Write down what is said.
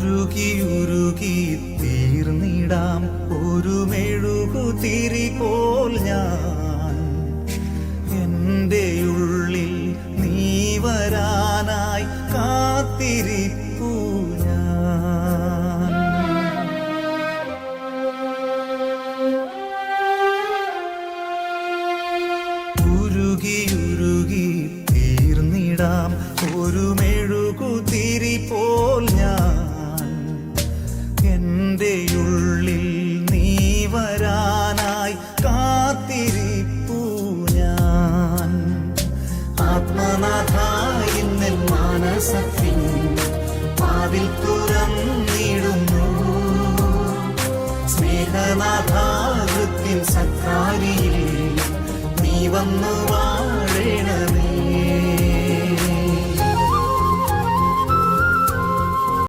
ഉരുകി ഉരുകി തീർന്നിടാം ഒരു മെഴുകുതിരി പോൽ ഞാൻ. എൻ്റെ ഉള്ളിൽ നീ വരാനായി കാത്തിരിപ്പു ഞാൻ. ഉരുകി ഉരുകി തീർന്നിടാം ഒരു മെഴുകുതിരി പോൽ ഞാൻ. എൻ്റെ ഉള്ളിൽ നീ വരാനായി കാത്തിരിപ്പു ഞാൻ. ആത്മനാഥ ഇന്നൻ മാനസത്തിൻ വാതിൽ തുറന്നിടുന്നു. സ്നേഹനാഥ ഹൃത്തിൻ സത്കാരിയിൽ നീ വന്നു